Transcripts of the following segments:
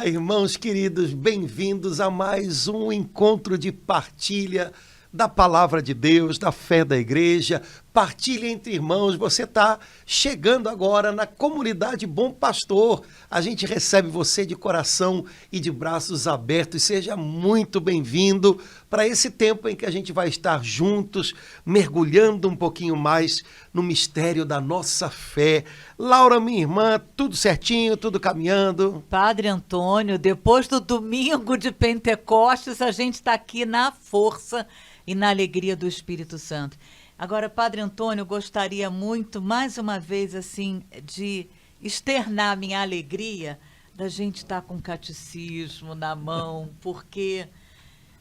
Olá, irmãos queridos, bem-vindos a mais um encontro de partilha da Palavra de Deus, da fé da igreja, partilha entre irmãos. Você está chegando agora na comunidade Bom Pastor. A gente recebe você de coração e de braços abertos. Seja muito bem-vindo para esse tempo em que a gente vai estar juntos, mergulhando um pouquinho mais no mistério da nossa fé. Laura, minha irmã, tudo certinho, tudo caminhando? Padre Antônio, depois do domingo de Pentecostes, a gente está aqui na força e na alegria do Espírito Santo. Agora, Padre Antônio, eu gostaria muito, mais uma vez, assim, de externar minha alegria da gente estar com o catecismo na mão, porque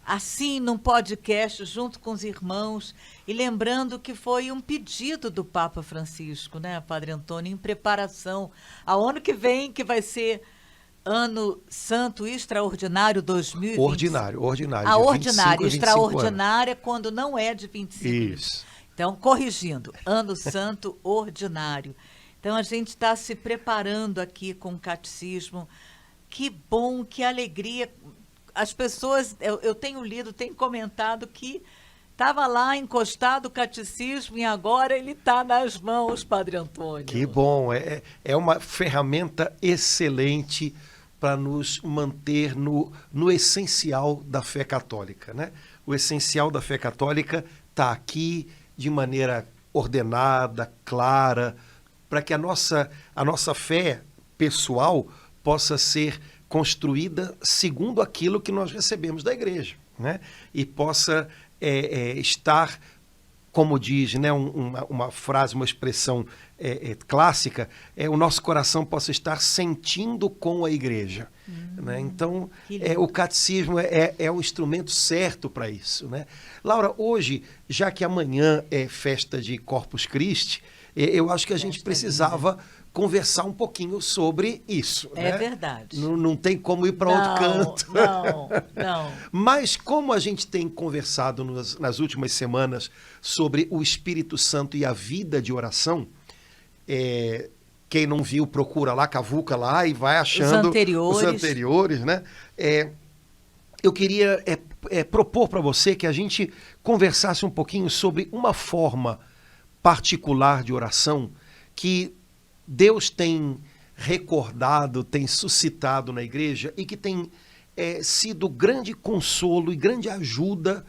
assim, num podcast, junto com os irmãos, e lembrando que foi um pedido do Papa Francisco, né, Padre Antônio, em preparação ao ano que vem, que vai ser Ano Santo Extraordinário 2020. Ordinário. A ordinária, 25 extraordinária, quando não é de 25. Isso. Então, corrigindo, Ano Santo Ordinário. Então, a gente está se preparando aqui com o catecismo. Que bom, que alegria. As pessoas, eu tenho lido, tenho comentado que estava lá encostado o catecismo e agora ele está nas mãos, Padre Antônio. Que bom, é uma ferramenta excelente para nos manter no essencial da fé católica, né? O essencial da fé católica está aqui de maneira ordenada, clara, para que a nossa fé pessoal possa ser construída segundo aquilo que nós recebemos da igreja, né? E possa estar, como diz, né, uma frase, uma expressão clássica, o nosso coração possa estar sentindo com a igreja. Né? Então, o catecismo é o instrumento certo para isso. Né? Laura, hoje, já que amanhã é festa de Corpus Christi, eu acho que a gente precisava conversar um pouquinho sobre isso. É né? verdade. Não tem como ir para outro canto. Não. Mas como a gente tem conversado nas últimas semanas sobre o Espírito Santo e a vida de oração, quem não viu, procura lá, cavuca lá e vai achando os anteriores, né? Eu queria propor para você que a gente conversasse um pouquinho sobre uma forma particular de oração que Deus tem recordado, tem suscitado na igreja e que tem sido grande consolo e grande ajuda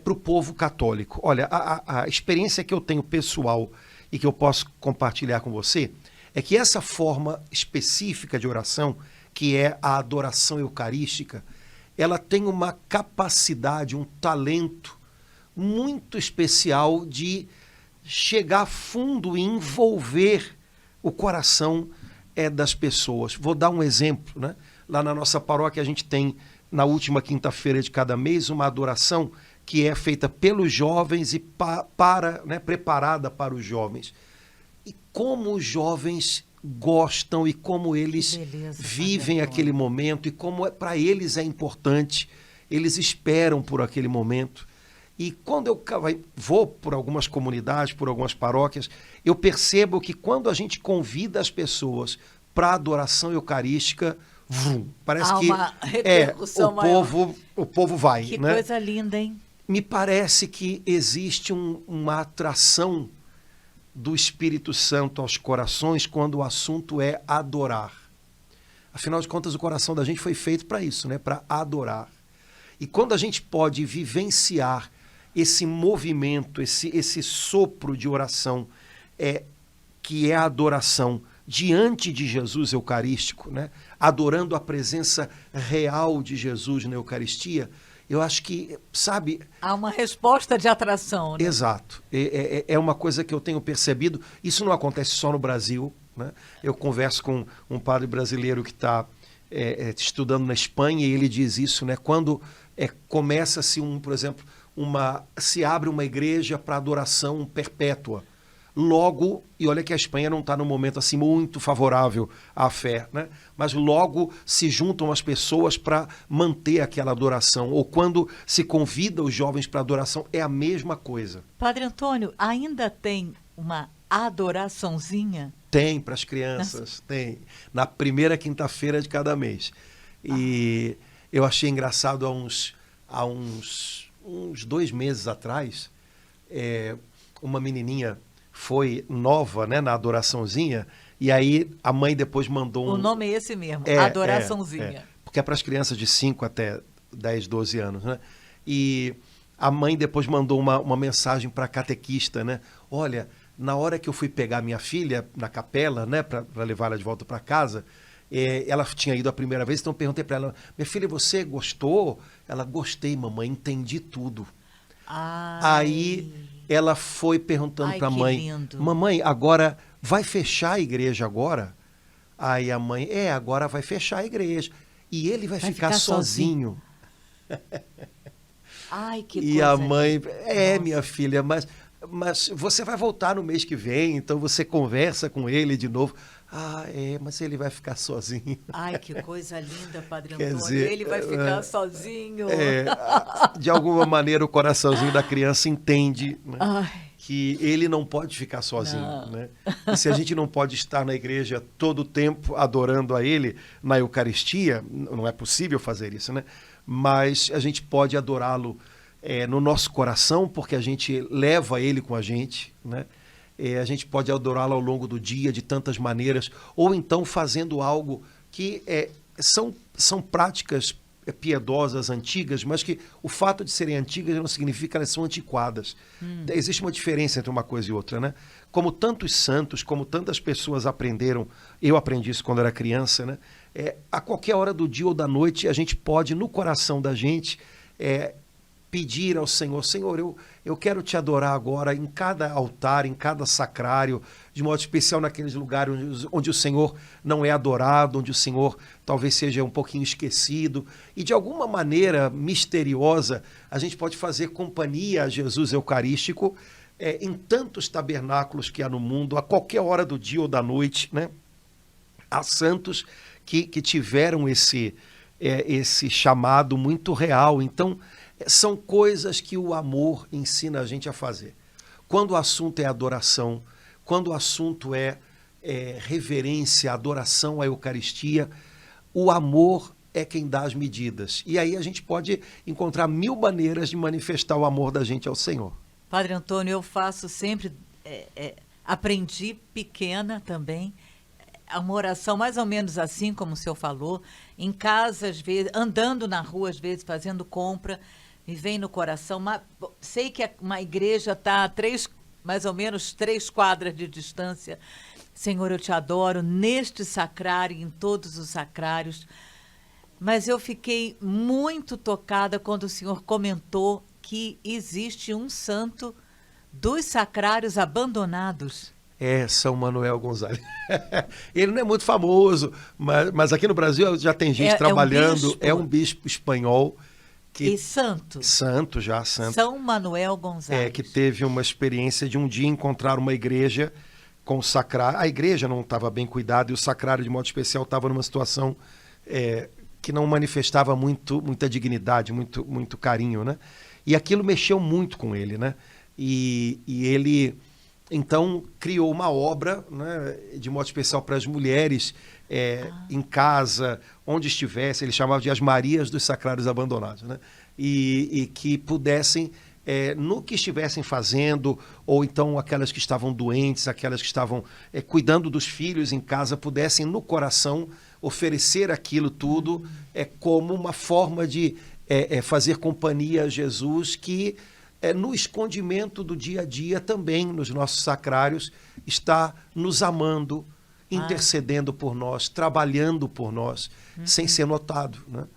para o povo católico. Olha, a experiência que eu tenho pessoal e que eu posso compartilhar com você é que essa forma específica de oração, que é a adoração eucarística, ela tem uma capacidade, um talento muito especial de chegar fundo e envolver o coração das pessoas. Vou dar um exemplo, né? Lá na nossa paróquia a gente tem, na última quinta-feira de cada mês, uma adoração que é feita pelos jovens e preparada para os jovens. E como os jovens gostam e como eles vivem aquele momento e como para eles é importante, eles esperam por aquele momento. E quando eu vou por algumas comunidades, por algumas paróquias, eu percebo que quando a gente convida as pessoas para a adoração eucarística, parece que o povo vai. Que né? coisa linda, hein? Me parece que existe uma atração do Espírito Santo aos corações quando o assunto é adorar. Afinal de contas, o coração da gente foi feito para isso, né? Para adorar. E quando a gente pode vivenciar esse movimento, esse sopro de oração, que é a adoração diante de Jesus eucarístico, né? Adorando a presença real de Jesus na Eucaristia, eu acho que, sabe... Há uma resposta de atração, né? Exato. É uma coisa que eu tenho percebido. Isso não acontece só no Brasil, né? Eu converso com um padre brasileiro que está estudando na Espanha e ele diz isso, né? Quando começa-se, por exemplo, se abre uma igreja para adoração perpétua. Logo, e olha que a Espanha não está num momento assim muito favorável à fé, né? Mas logo se juntam as pessoas para manter aquela adoração. Ou quando se convida os jovens para adoração, é a mesma coisa. Padre Antônio, ainda tem uma adoraçãozinha? Tem para as crianças, tem. Na primeira quinta-feira de cada mês. E eu achei engraçado há uns 2 meses atrás, uma menininha foi nova, né, na adoraçãozinha, e aí a mãe depois mandou O nome é esse mesmo, Adoraçãozinha. Porque é para as crianças de 5 até 10, 12 anos, né? E a mãe depois mandou uma mensagem para a catequista, né? Olha, na hora que eu fui pegar minha filha na capela, né, para levar ela de volta para casa, ela tinha ido a primeira vez, então eu perguntei para ela, minha filha, você gostou? Ela, gostei, mamãe, entendi tudo. Aí ela foi perguntando para a mãe, lindo. Mamãe, agora vai fechar a igreja agora? Aí a mãe, agora vai fechar a igreja. E ele vai ficar sozinho. Ai, que E coisa a mãe, linda. minha filha, mas você vai voltar no mês que vem, então você conversa com ele de novo. Mas ele vai ficar sozinho. Ai, que coisa linda, Padre Quer Antônio. dizer, Ele vai ficar sozinho. De alguma maneira o coraçãozinho da criança entende, né, Ai. que ele não pode ficar sozinho. Né? E se a gente não pode estar na igreja todo o tempo adorando a ele na Eucaristia, não é possível fazer isso, né? Mas a gente pode adorá-lo no nosso coração, porque a gente leva ele com a gente, né? A gente pode adorá-lo ao longo do dia de tantas maneiras, ou então fazendo algo que são práticas piedosas, antigas, mas que o fato de serem antigas não significa que elas são antiquadas. Existe uma diferença entre uma coisa e outra, né? Como tantos santos, como tantas pessoas aprenderam, eu aprendi isso quando era criança, né? A qualquer hora do dia ou da noite, a gente pode, no coração da gente, pedir ao Senhor, Senhor, eu quero te adorar agora em cada altar, em cada sacrário, de modo especial naqueles lugares onde o Senhor não é adorado, onde o Senhor talvez seja um pouquinho esquecido, e de alguma maneira misteriosa, a gente pode fazer companhia a Jesus Eucarístico em tantos tabernáculos que há no mundo, a qualquer hora do dia ou da noite, né? Há santos que tiveram esse chamado muito real. Então, são coisas que o amor ensina a gente a fazer. Quando o assunto é adoração, quando o assunto é reverência, adoração à Eucaristia, o amor é quem dá as medidas. E aí a gente pode encontrar 1000 maneiras de manifestar o amor da gente ao Senhor. Padre Antônio, eu faço sempre, aprendi pequena também, uma oração mais ou menos assim como o senhor falou, em casa, às vezes, andando na rua, às vezes, fazendo compra, me vem no coração, sei que uma igreja está a mais ou menos 3 quadras de distância. Senhor, eu te adoro neste sacrário, em todos os sacrários, mas eu fiquei muito tocada quando o senhor comentou que existe um santo dos sacrários abandonados. São Manuel Gonzalez. Ele não é muito famoso, mas aqui no Brasil já tem gente trabalhando. É um bispo espanhol. E santo? Santo. São Manuel Gonzalez. Que teve uma experiência de um dia encontrar uma igreja com o sacrário. A igreja não estava bem cuidada e o sacrário, de modo especial, estava numa situação que não manifestava muita dignidade, muito carinho, né? E aquilo mexeu muito com ele, né? E ele, então, criou uma obra, né, de modo especial para as mulheres, em casa, onde estivesse, ele chamava de as Marias dos Sacrários Abandonados, né? E que pudessem, no que estivessem fazendo, ou então aquelas que estavam doentes, aquelas que estavam cuidando dos filhos em casa, pudessem, no coração, oferecer aquilo tudo como uma forma de fazer companhia a Jesus, que no escondimento do dia a dia também, nos nossos sacrários, está nos amando, intercedendo por nós, trabalhando por nós, sem ser notado, né?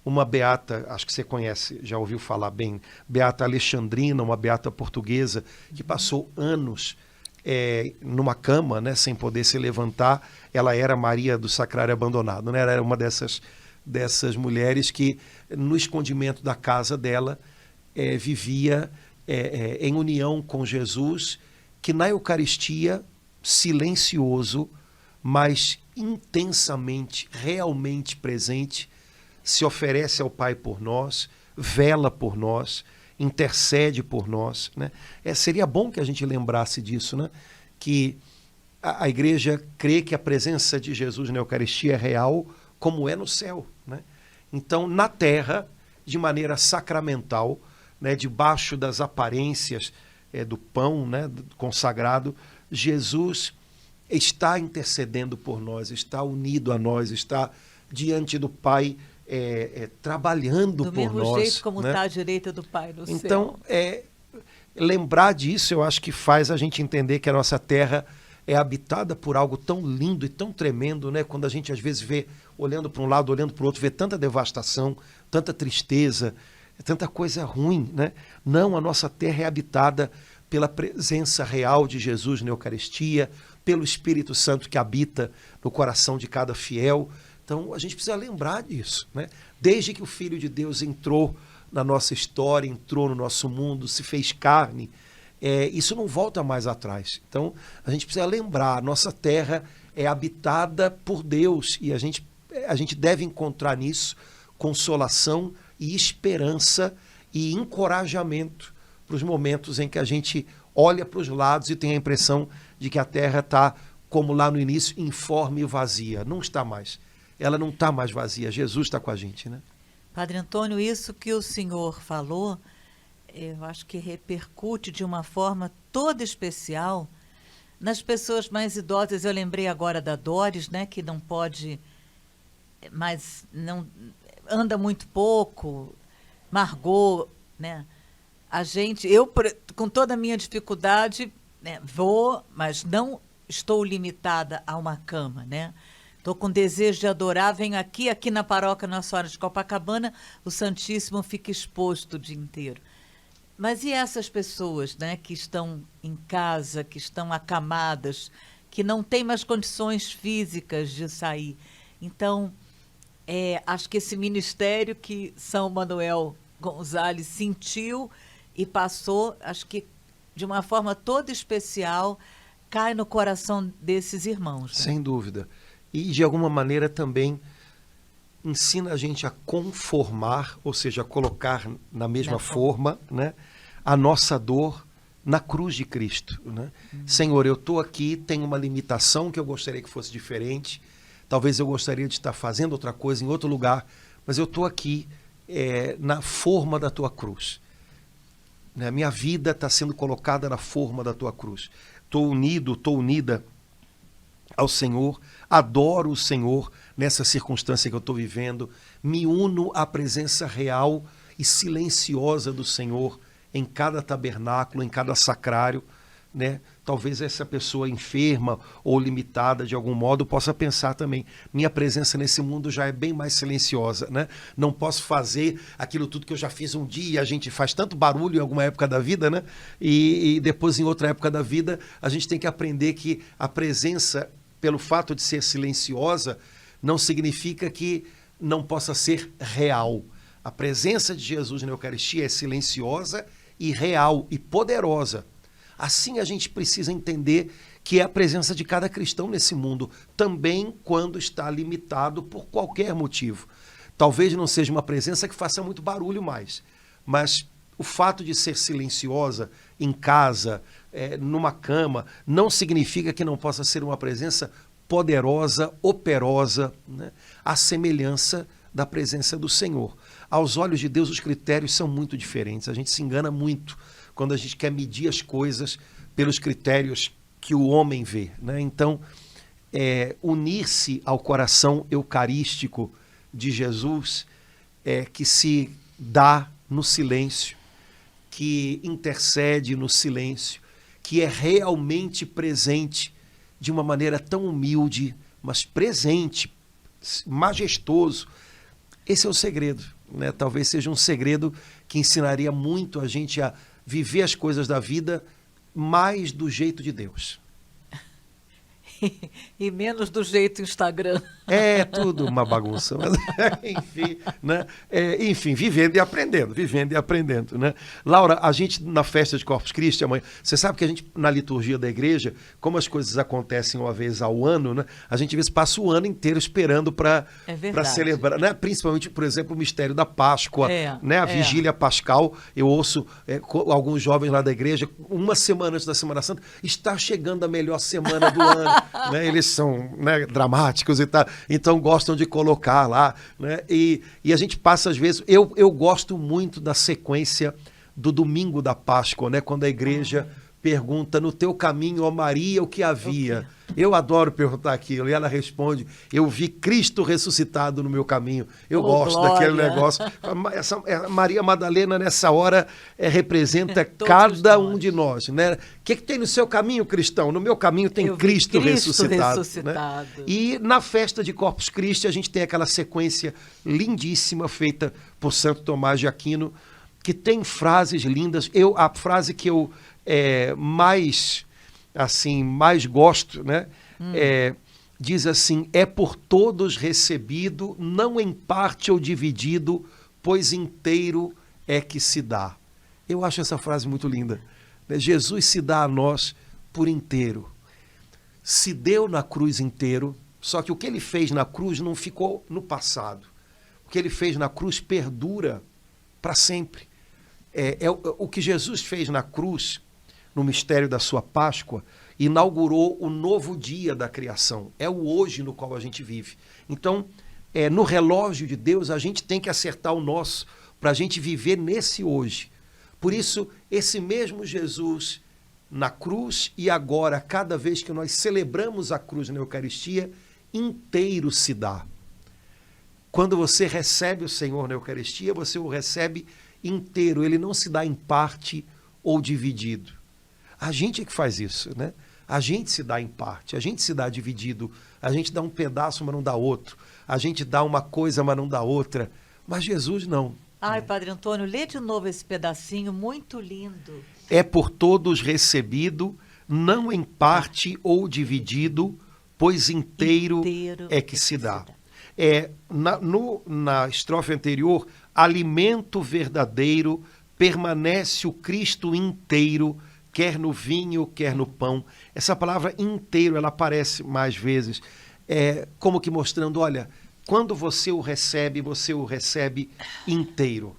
Uma beata, acho que você conhece, já ouviu falar bem, Beata Alexandrina, uma beata portuguesa, que passou anos numa cama, né, sem poder se levantar. Ela era Maria do Sacrário Abandonado, né? Ela era uma dessas mulheres que, no escondimento da casa dela, vivia em união com Jesus, que na Eucaristia, silencioso, mas intensamente, realmente presente, se oferece ao Pai por nós, vela por nós, intercede por nós, né? Seria bom que a gente lembrasse disso, né? Que a igreja crê que a presença de Jesus na Eucaristia é real, como é no céu, né? Então, na terra, de maneira sacramental, né, debaixo das aparências do pão, né, consagrado, Jesus está intercedendo por nós, está unido a nós, está diante do Pai, trabalhando por nós. Do mesmo jeito como né? está à direita do Pai no céu. Então, lembrar disso, eu acho que faz a gente entender que a nossa terra é habitada por algo tão lindo e tão tremendo, né? Quando a gente às vezes vê, olhando para um lado, olhando para o outro, vê tanta devastação, tanta tristeza, tanta coisa ruim, né? Não, a nossa terra é habitada pela presença real de Jesus na Eucaristia, pelo Espírito Santo que habita no coração de cada fiel. Então, a gente precisa lembrar disso, né? Desde que o Filho de Deus entrou na nossa história, entrou no nosso mundo, se fez carne, isso não volta mais atrás. Então, a gente precisa lembrar, a nossa terra é habitada por Deus e a gente deve encontrar nisso consolação e esperança e encorajamento para os momentos em que a gente olha para os lados e tem a impressão de que a terra está, como lá no início, informe e vazia. Não está mais. Ela não está mais vazia. Jesus está com a gente, né? Padre Antônio, isso que o senhor falou, eu acho que repercute de uma forma toda especial nas pessoas mais idosas. Eu lembrei agora da Doris, né, que não pode, mas não anda muito pouco. Margot, né? Eu com toda a minha dificuldade, né, vou, mas não estou limitada a uma cama, né? Estou com desejo de adorar, venho aqui na paróquia Nossa Senhora de Copacabana, o Santíssimo fica exposto o dia inteiro. Mas e essas pessoas, né, que estão em casa, que estão acamadas, que não têm mais condições físicas de sair? Então, acho que esse ministério que São Manuel Gonzalez sentiu e passou, acho que de uma forma toda especial, cai no coração desses irmãos. Né? Sem dúvida. E, de alguma maneira, também ensina a gente a conformar, ou seja, a colocar na mesma forma, né, a nossa dor na cruz de Cristo. Né? Senhor, eu estou aqui, tenho uma limitação que eu gostaria que fosse diferente, talvez eu gostaria de estar fazendo outra coisa em outro lugar, mas eu estou aqui na forma da tua cruz. Né? Minha vida está sendo colocada na forma da tua cruz. Estou unido, estou unida ao Senhor, adoro o Senhor nessa circunstância que eu estou vivendo, me uno à presença real e silenciosa do Senhor em cada tabernáculo, em cada sacrário, né? Talvez essa pessoa enferma ou limitada de algum modo possa pensar também, minha presença nesse mundo já é bem mais silenciosa, né? Não posso fazer aquilo tudo que eu já fiz um dia, a gente faz tanto barulho em alguma época da vida, né? E depois em outra época da vida a gente tem que aprender que a presença, pelo fato de ser silenciosa, não significa que não possa ser real. A presença de Jesus na Eucaristia é silenciosa e real e poderosa. Assim a gente precisa entender que é a presença de cada cristão nesse mundo, também quando está limitado por qualquer motivo. Talvez não seja uma presença que faça muito barulho mais, mas o fato de ser silenciosa em casa, numa cama, não significa que não possa ser uma presença poderosa, operosa, né? À semelhança da presença do Senhor. Aos olhos de Deus, os critérios são muito diferentes. A gente se engana muito quando a gente quer medir as coisas pelos critérios que o homem vê, né? Então, unir-se ao coração eucarístico de Jesus, que se dá no silêncio, que intercede no silêncio, que é realmente presente de uma maneira tão humilde, mas presente, majestoso. Esse é o segredo, né? Talvez seja um segredo que ensinaria muito a gente a viver as coisas da vida mais do jeito de Deus. E menos do jeito Instagram. É tudo uma bagunça, mas enfim, né? Enfim, vivendo e aprendendo, né? Laura, a gente na festa de Corpus Christi amanhã, você sabe que a gente na liturgia da igreja, como as coisas acontecem uma vez ao ano, né? A gente às vezes passa o ano inteiro esperando para celebrar, né? Principalmente, por exemplo, o mistério da Páscoa, né? A vigília pascal. Eu ouço alguns jovens lá da igreja, uma semana antes da Semana Santa, está chegando a melhor semana do ano. né? Eles são, né, dramáticos e tal, então gostam de colocar lá, né? E a gente passa às vezes, eu gosto muito da sequência do domingo da Páscoa, né? Quando a igreja pergunta: no teu caminho, ó Maria, o que havia? Eu adoro perguntar aquilo. E ela responde: eu vi Cristo ressuscitado no meu caminho. Eu gosto glória. daquele negócio. Maria Madalena, nessa hora, representa Todos cada nós. um de nós. Né? O que tem no seu caminho, cristão? No meu caminho tem Eu vi Cristo Cristo ressuscitado. ressuscitado. Né? E na festa de Corpus Christi, a gente tem aquela sequência lindíssima feita por Santo Tomás de Aquino, que tem frases lindas. A frase que eu mais gosto, né? Diz assim: é por todos recebido, não em parte ou dividido, pois inteiro é que se dá. Eu acho essa frase muito linda. Né? Jesus se dá a nós por inteiro. Se deu na cruz inteiro, só que o que ele fez na cruz não ficou no passado. O que ele fez na cruz perdura para sempre. O que Jesus fez na cruz, no mistério da sua Páscoa, inaugurou o novo dia da criação. É o hoje no qual a gente vive. Então, no relógio de Deus, a gente tem que acertar o nosso para a gente viver nesse hoje. Por isso, esse mesmo Jesus na cruz e agora, cada vez que nós celebramos a cruz na Eucaristia, inteiro se dá. Quando você recebe o Senhor na Eucaristia, você o recebe inteiro. Ele não se dá em parte ou dividido. A gente é que faz isso, né? A gente se dá em parte, a gente se dá dividido, a gente dá um pedaço, mas não dá outro. A gente dá uma coisa, mas não dá outra. Mas Jesus não. Ai, Padre Antônio, lê de novo esse pedacinho, muito lindo. É por todos recebido, não em parte ou dividido, pois inteiro é que se dá. Na estrofe anterior, alimento verdadeiro, permanece o Cristo inteiro, quer no vinho, quer no pão. Essa palavra inteiro, ela aparece mais vezes, como que mostrando, olha, quando você o recebe inteiro.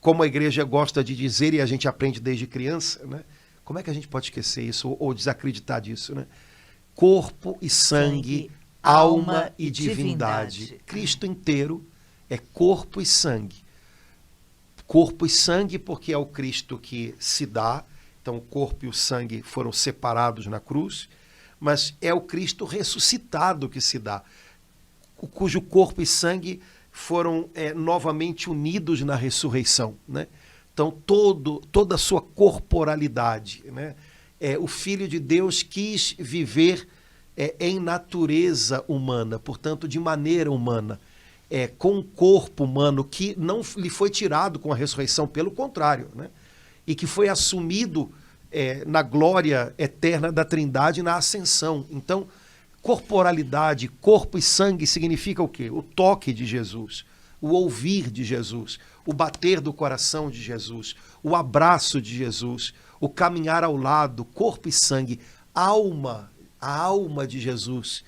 Como a igreja gosta de dizer, e a gente aprende desde criança, né? Como é que a gente pode esquecer isso ou desacreditar disso, né? Corpo e sangue, alma e divindade. Cristo inteiro é corpo e sangue. Corpo e sangue porque é o Cristo que se dá, então o corpo e o sangue foram separados na cruz, mas é o Cristo ressuscitado que se dá, cujo corpo e sangue foram novamente unidos na ressurreição, né? Então toda a sua corporalidade, né? O Filho de Deus quis viver em natureza humana, portanto de maneira humana, com um corpo humano que não lhe foi tirado com a ressurreição, pelo contrário, né? E que foi assumido na glória eterna da Trindade na ascensão. Então, corporalidade, corpo e sangue significa o quê? O toque de Jesus, o ouvir de Jesus, o bater do coração de Jesus, o abraço de Jesus, o caminhar ao lado, corpo e sangue, alma, a alma de Jesus.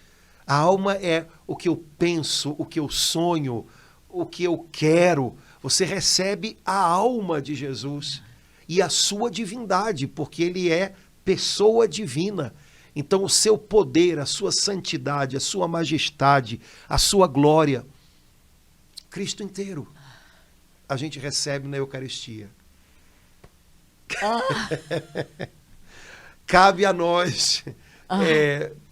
A alma é o que eu penso, o que eu sonho, o que eu quero. Você recebe a alma de Jesus e a sua divindade, porque ele é pessoa divina. Então o seu poder, a sua santidade, a sua majestade, a sua glória, Cristo inteiro, a gente recebe na Eucaristia. Cabe a nós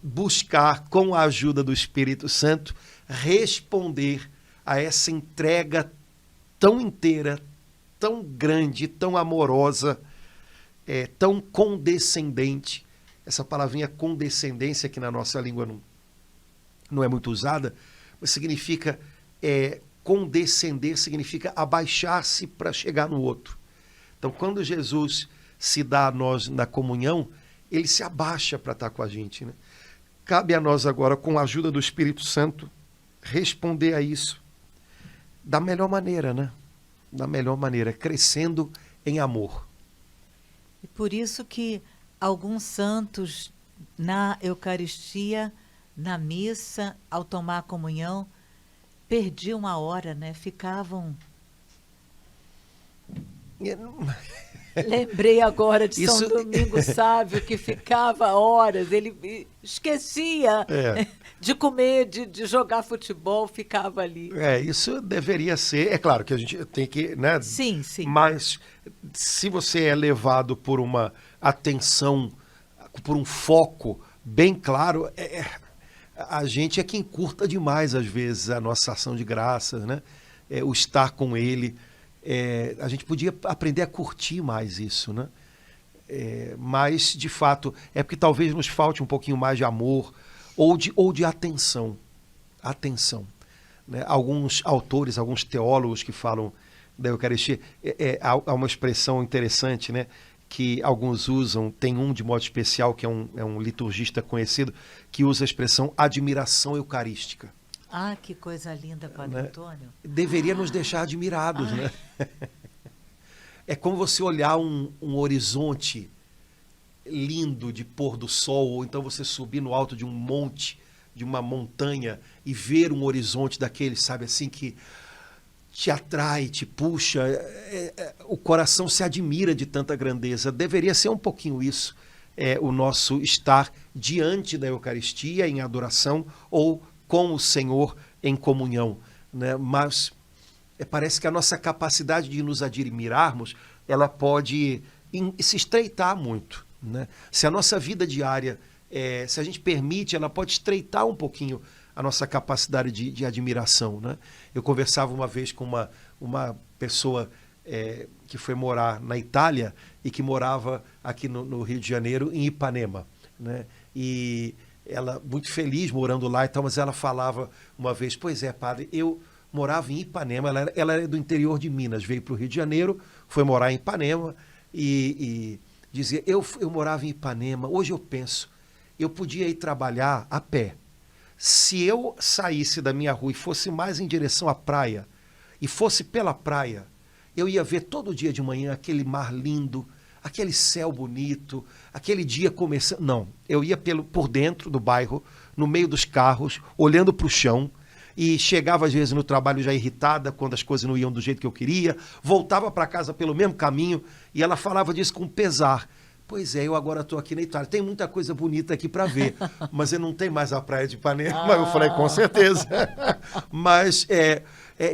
buscar, com a ajuda do Espírito Santo, responder a essa entrega tão inteira, tão grande, tão amorosa, tão condescendente. Essa palavrinha condescendência, que na nossa língua não é muito usada, mas significa, condescender significa abaixar-se para chegar no outro. Então, quando Jesus se dá a nós na comunhão, ele se abaixa para estar com a gente, né? Cabe a nós agora, com a ajuda do Espírito Santo, responder a isso da melhor maneira, né? Da melhor maneira, crescendo em amor. E por isso que alguns santos na Eucaristia, na missa, ao tomar a comunhão, perdiam a hora, né? Ficavam... Lembrei agora de São Isso- Domingo Sávio, que ficava horas, ele esquecia de comer, de jogar futebol, ficava ali. Isso deveria ser. É claro que a gente tem que, né? Sim, sim. Mas se você é levado por uma atenção, por um foco bem claro, a gente é quem curta demais, às vezes, a nossa ação de graças, né? O estar com ele. A gente podia aprender a curtir mais isso, né? Mas, de fato, é porque talvez nos falte um pouquinho mais de amor ou de atenção. Atenção. Né? Alguns autores, alguns teólogos que falam da Eucaristia, há uma expressão interessante, né? Que alguns usam, tem um de modo especial, que é um liturgista conhecido, que usa a expressão admiração eucarística. Ah, que coisa linda, Padre Né? Antônio. Deveria nos deixar admirados, né? É como você olhar um horizonte lindo de pôr do sol, ou então você subir no alto de um monte, de uma montanha, e ver um horizonte daquele, sabe, assim, que te atrai, te puxa, o coração se admira de tanta grandeza. Deveria ser um pouquinho isso, o nosso estar diante da Eucaristia, em adoração, ou com o Senhor em comunhão, né? Mas parece que a nossa capacidade de nos admirarmos, ela pode se estreitar muito, né? Se a nossa vida diária, se a gente permite, ela pode estreitar um pouquinho a nossa capacidade de admiração, né? Eu conversava uma vez com uma pessoa que foi morar na Itália e que morava aqui no Rio de Janeiro, em Ipanema, né? E ela, muito feliz morando lá e tal, mas ela falava uma vez, pois é, padre, eu morava em Ipanema, ela era do interior de Minas, veio para o Rio de Janeiro, foi morar em Ipanema e dizia, eu morava em Ipanema, hoje eu penso, eu podia ir trabalhar a pé. Se eu saísse da minha rua e fosse mais em direção à praia, e fosse pela praia, eu ia ver todo dia de manhã aquele mar lindo, aquele céu bonito, aquele dia começando. Não, eu ia por dentro do bairro, no meio dos carros, olhando para o chão, e chegava às vezes no trabalho já irritada, quando as coisas não iam do jeito que eu queria, voltava para casa pelo mesmo caminho, e ela falava disso com pesar. Pois é, eu agora estou aqui na Itália, tem muita coisa bonita aqui para ver, mas eu não tenho mais a praia de Ipanema. Eu falei, com certeza. Mas,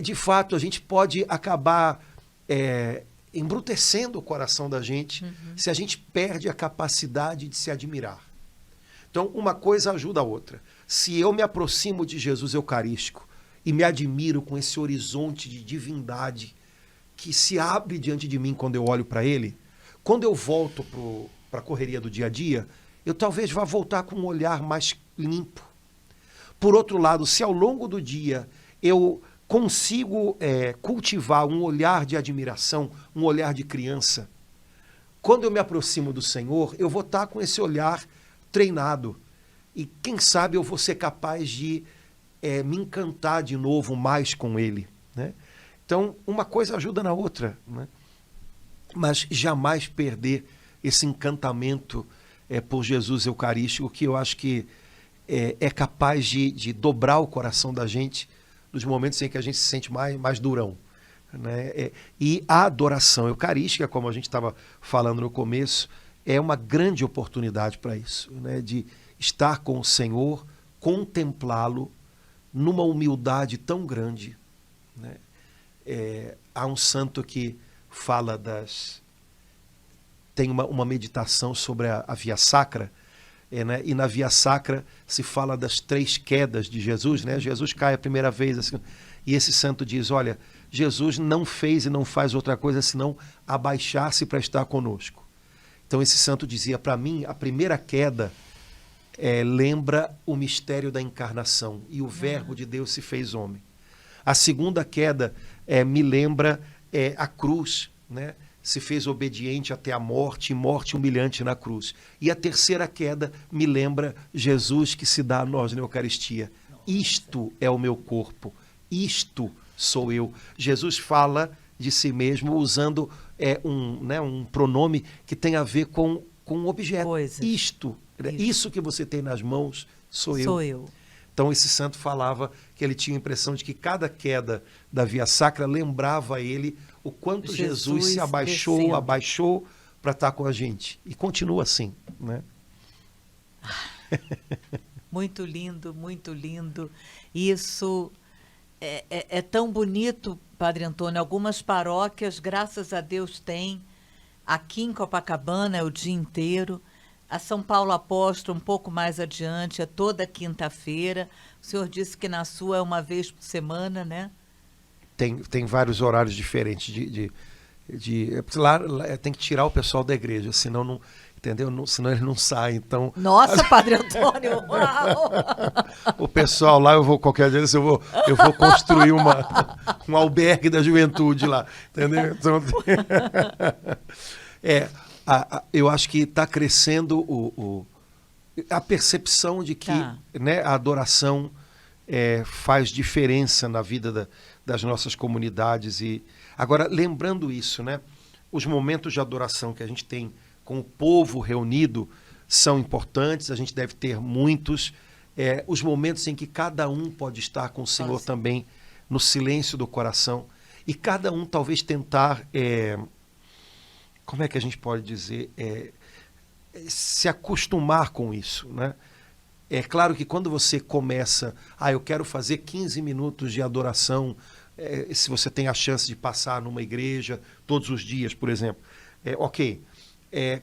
de fato, a gente pode acabar embrutecendo o coração da gente se a gente perde a capacidade de se admirar. Então, uma coisa ajuda a outra. Se eu me aproximo de Jesus Eucarístico e me admiro com esse horizonte de divindade que se abre diante de mim quando eu olho para ele, quando eu volto para a correria do dia a dia, eu talvez vá voltar com um olhar mais limpo. Por outro lado, se ao longo do dia eu consigo cultivar um olhar de admiração, um olhar de criança, quando eu me aproximo do Senhor, eu vou estar com esse olhar treinado. E quem sabe eu vou ser capaz de me encantar de novo mais com Ele, né? Então, uma coisa ajuda na outra, né? Mas jamais perder esse encantamento por Jesus Eucarístico, que eu acho que é capaz de dobrar o coração da gente nos momentos em que a gente se sente mais durão, né? E a adoração eucarística, como a gente estava falando no começo, é uma grande oportunidade para isso, né? De estar com o Senhor, contemplá-lo numa humildade tão grande, né? Há um santo que fala tem uma meditação sobre a Via Sacra, né? E na Via Sacra se fala das 3 quedas de Jesus, né? Jesus cai a primeira vez, assim, e esse santo diz, olha, Jesus não fez e não faz outra coisa senão abaixar-se para estar conosco. Então esse santo dizia, para mim, a primeira queda lembra o mistério da encarnação, e o Verbo de Deus se fez homem. A segunda queda me lembra a cruz, né? Se fez obediente até a morte, e morte humilhante na cruz. E a terceira queda me lembra Jesus que se dá a nós na Eucaristia. Isto é o meu corpo, isto sou eu. Jesus fala de si mesmo usando um pronome que tem a ver com um objeto. Coisas. Isto, isso que você tem nas mãos sou eu. Sou eu. Então esse santo falava que ele tinha a impressão de que cada queda da Via Sacra lembrava a ele o quanto Jesus se abaixou para estar com a gente. E continua assim, né? Muito lindo, muito lindo. Isso é tão bonito, Padre Antônio. Algumas paróquias, graças a Deus, têm. Aqui em Copacabana é o dia inteiro. A São Paulo Apóstolo, um pouco mais adiante, é toda quinta-feira. O senhor disse que na sua é uma vez por semana, né? Tem vários horários diferentes lá tem que tirar o pessoal da igreja, senão não, entendeu? Senão ele não sai, então... Nossa, Padre Antônio! Uau! O pessoal lá, qualquer dia eu vou construir um albergue da juventude lá, entendeu? Então, eu acho que está crescendo a percepção de que né, a adoração faz diferença na vida das nossas comunidades. E agora, lembrando isso, né, os momentos de adoração que a gente tem com o povo reunido são importantes, a gente deve ter muitos. Os momentos em que cada um pode estar com o Senhor também, no silêncio do coração, e cada um talvez tentar, como é que a gente pode dizer, se acostumar com isso, né? É claro que quando você começa, eu quero fazer 15 minutos de adoração, se você tem a chance de passar numa igreja todos os dias, por exemplo, ok.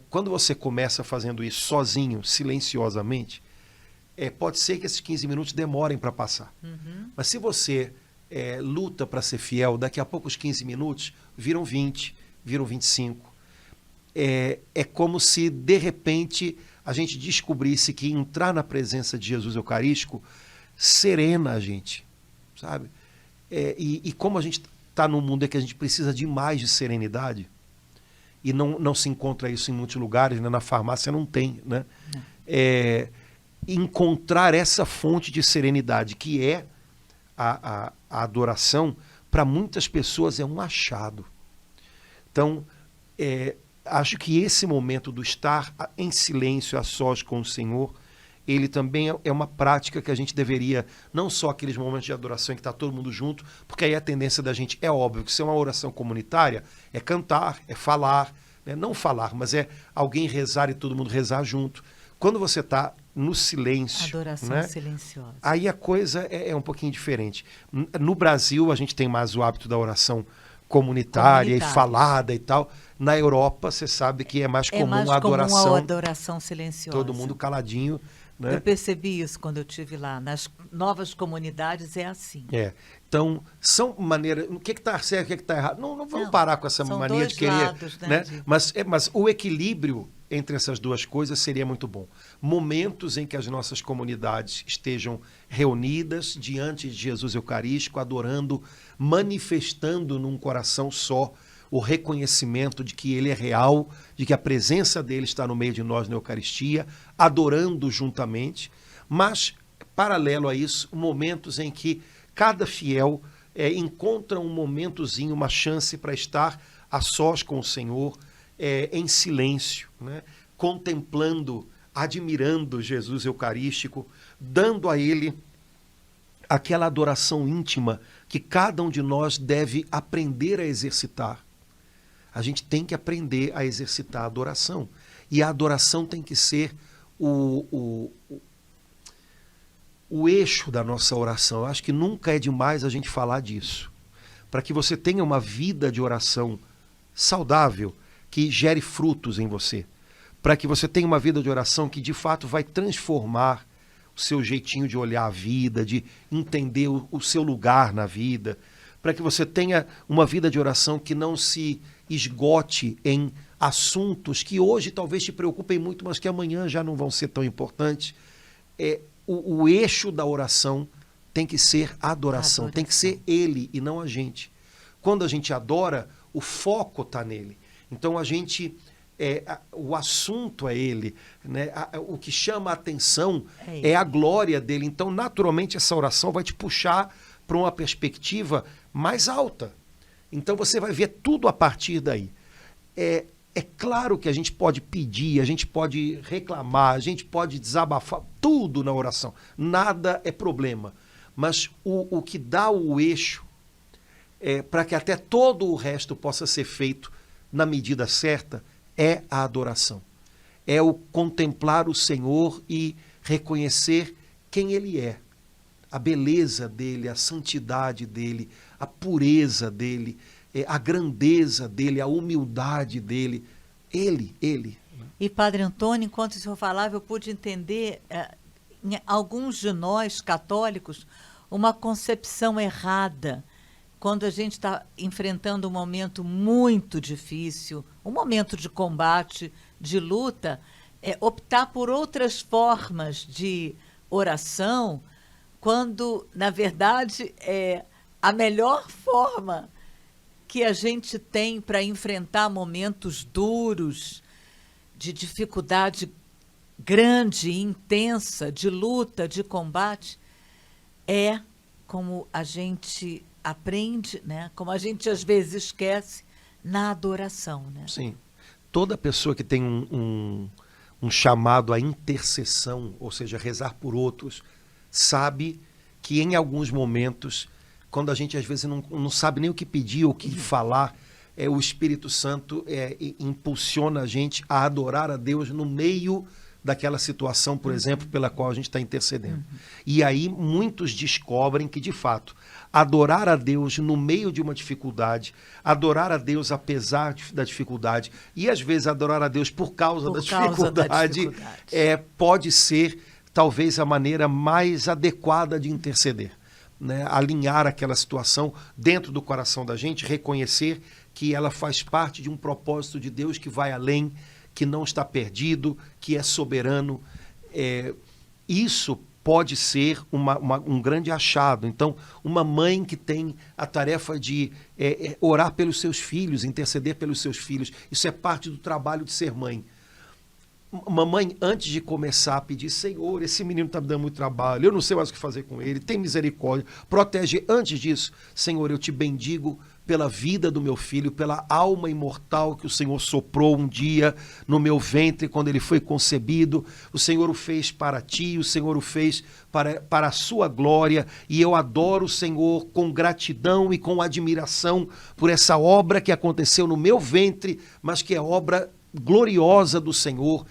Quando você começa fazendo isso sozinho, silenciosamente, pode ser que esses 15 minutos demorem para passar. Uhum. Mas se você luta para ser fiel, daqui a pouco os 15 minutos viram 20, viram 25. É como se, de repente, a gente descobrisse que entrar na presença de Jesus Eucarístico serena a gente, sabe? E como a gente está num mundo em que a gente precisa de mais de serenidade, e não se encontra isso em muitos lugares, né? Na farmácia não tem, né? Encontrar essa fonte de serenidade, que é a adoração, para muitas pessoas é um achado. Então, acho que esse momento do estar em silêncio, a sós com o Senhor, ele também é uma prática que a gente deveria, não só aqueles momentos de adoração em que está todo mundo junto, porque aí a tendência da gente, é óbvio, que se é uma oração comunitária, é cantar, é falar, né? Não falar, mas é alguém rezar e todo mundo rezar junto. Quando você está no silêncio... Adoração, né? Silenciosa. Aí a coisa é um pouquinho diferente. No Brasil, a gente tem mais o hábito da oração comunitária e falada e tal. Na Europa, você sabe que é mais comum a adoração. A adoração silenciosa. Todo mundo caladinho, né? Eu percebi isso quando eu estive lá. Nas novas comunidades é assim. Então, são maneiras... O que está certo, o que está errado? Não vamos parar com essa mania de querer... Lados, né? Mas o equilíbrio entre essas duas coisas seria muito bom. Momentos em que as nossas comunidades estejam reunidas diante de Jesus Eucarístico, adorando, manifestando num coração só o reconhecimento de que ele é real, de que a presença dele está no meio de nós na Eucaristia, adorando juntamente, mas, paralelo a isso, momentos em que cada fiel encontra um momentozinho, uma chance para estar a sós com o Senhor, em silêncio, né? Contemplando, admirando Jesus Eucarístico, dando a ele aquela adoração íntima que cada um de nós deve aprender a exercitar. A gente tem que aprender a exercitar a adoração. E a adoração tem que ser o eixo da nossa oração. Eu acho que nunca é demais a gente falar disso. Para que você tenha uma vida de oração saudável, que gere frutos em você. Para que você tenha uma vida de oração que, de fato, vai transformar o seu jeitinho de olhar a vida, de entender o seu lugar na vida. Para que você tenha uma vida de oração que não se esgote em assuntos que hoje talvez te preocupem muito, mas que amanhã já não vão ser tão importantes. O eixo da oração tem que ser a adoração, tem que ser ele e não a gente. Quando a gente adora, o foco está nele. Então a gente, o assunto é ele, né? O que chama a atenção é a glória dele. Então, naturalmente, essa oração vai te puxar para uma perspectiva mais alta. Então você vai ver tudo a partir daí. É claro que a gente pode pedir, a gente pode reclamar, a gente pode desabafar, tudo na oração. Nada é problema. Mas o que dá o eixo para que até todo o resto possa ser feito na medida certa é a adoração. É o contemplar o Senhor e reconhecer quem Ele é. A beleza dEle, a santidade dEle, a pureza dEle, a grandeza dEle, a humildade dEle. Ele. E, Padre Antônio, enquanto o senhor falava, eu pude entender, em alguns de nós, católicos, uma concepção errada. Quando a gente está enfrentando um momento muito difícil, um momento de combate, de luta, optar por outras formas de oração, quando, na verdade, a melhor forma que a gente tem para enfrentar momentos duros, de dificuldade grande e intensa, de luta, de combate, é como a gente aprende, né? Como a gente às vezes esquece, na adoração. Né? Sim. Toda pessoa que tem um chamado à intercessão, ou seja, rezar por outros, sabe que em alguns momentos, quando a gente às vezes não sabe nem o que pedir ou o que falar, o Espírito Santo impulsiona a gente a adorar a Deus no meio daquela situação, por exemplo, pela qual a gente está intercedendo. E aí muitos descobrem que, de fato, adorar a Deus no meio de uma dificuldade, adorar a Deus apesar da dificuldade, e às vezes adorar a Deus por causa da dificuldade, pode ser talvez a maneira mais adequada de interceder. Né? Alinhar aquela situação dentro do coração da gente, reconhecer que ela faz parte de um propósito de Deus que vai além, que não está perdido, que é soberano. Isso pode ser um grande achado. Então, uma mãe que tem a tarefa de orar pelos seus filhos, interceder pelos seus filhos, isso é parte do trabalho de ser mãe. Uma mãe, antes de começar a pedir, Senhor, esse menino está me dando muito trabalho, eu não sei mais o que fazer com ele, tem misericórdia, protege. Antes disso, Senhor, eu te bendigo pela vida do meu filho, pela alma imortal que o Senhor soprou um dia no meu ventre quando ele foi concebido. O Senhor o fez para ti, o Senhor o fez para a sua glória, e eu adoro o Senhor com gratidão e com admiração por essa obra que aconteceu no meu ventre, mas que é obra gloriosa do Senhor.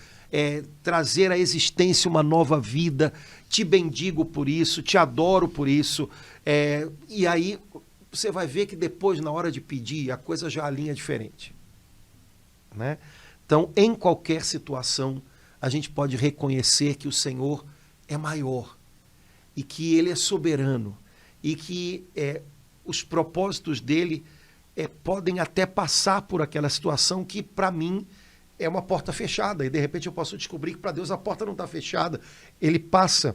Trazer à existência uma nova vida. Te bendigo por isso, te adoro por isso. E aí você vai ver que depois, na hora de pedir, a coisa já alinha diferente. Né? Então, em qualquer situação, a gente pode reconhecer que o Senhor é maior e que Ele é soberano e que os propósitos dEle podem até passar por aquela situação que, para mim, é uma porta fechada, e de repente eu posso descobrir que para Deus a porta não está fechada. Ele passa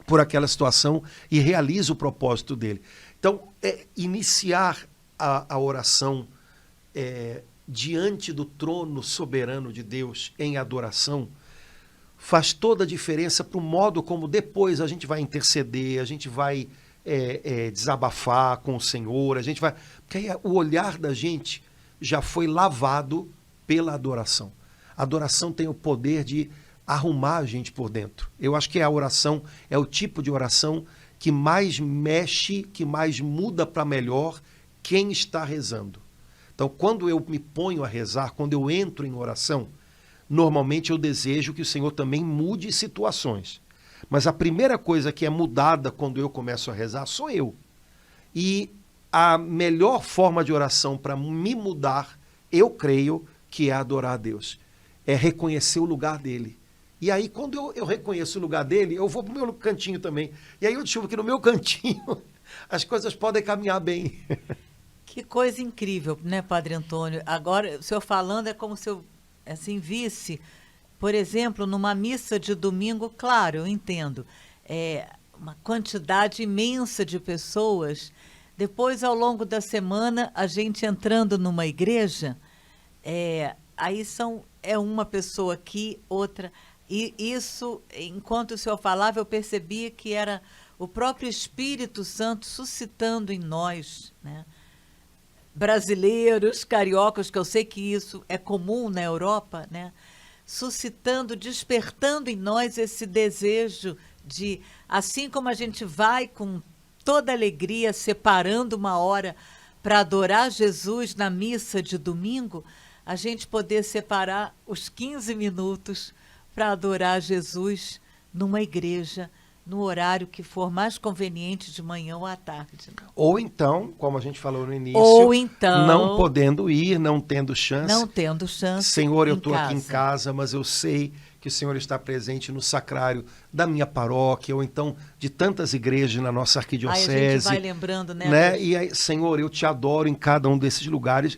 por aquela situação e realiza o propósito dele. Então, iniciar a oração diante do trono soberano de Deus em adoração faz toda a diferença para o modo como depois a gente vai interceder, a gente vai desabafar com o Senhor, porque aí o olhar da gente já foi lavado pela adoração. A adoração tem o poder de arrumar a gente por dentro. Eu acho que a oração é o tipo de oração que mais mexe, que mais muda para melhor quem está rezando. Então, quando eu me ponho a rezar, quando eu entro em oração, normalmente eu desejo que o Senhor também mude situações. Mas a primeira coisa que é mudada quando eu começo a rezar sou eu. E a melhor forma de oração para me mudar, eu creio, que é adorar a Deus, é reconhecer o lugar dele. E aí, quando eu reconheço o lugar dele, eu vou para o meu cantinho também. E aí eu descubro que no meu cantinho as coisas podem caminhar bem. Que coisa incrível, né, Padre Antônio? Agora, o senhor falando é como se eu assim, visse, por exemplo, numa missa de domingo, claro, eu entendo, uma quantidade imensa de pessoas. Depois, ao longo da semana, a gente entrando numa igreja, aí uma pessoa aqui, outra. E isso, enquanto o senhor falava, eu percebia que era o próprio Espírito Santo suscitando em nós, né? Brasileiros, cariocas, que eu sei que isso é comum na Europa, né? Suscitando, despertando em nós esse desejo assim como a gente vai com toda alegria separando uma hora para adorar Jesus na missa de domingo, a gente poder separar os 15 minutos para adorar Jesus numa igreja, no horário que for mais conveniente, de manhã ou à tarde. Ou então, como a gente falou no início, não podendo ir, não tendo chance. Senhor, eu estou aqui em casa, mas eu sei que o Senhor está presente no sacrário da minha paróquia, ou então de tantas igrejas na nossa arquidiocese. Aí a gente vai lembrando, né? E aí, Senhor, eu te adoro em cada um desses lugares.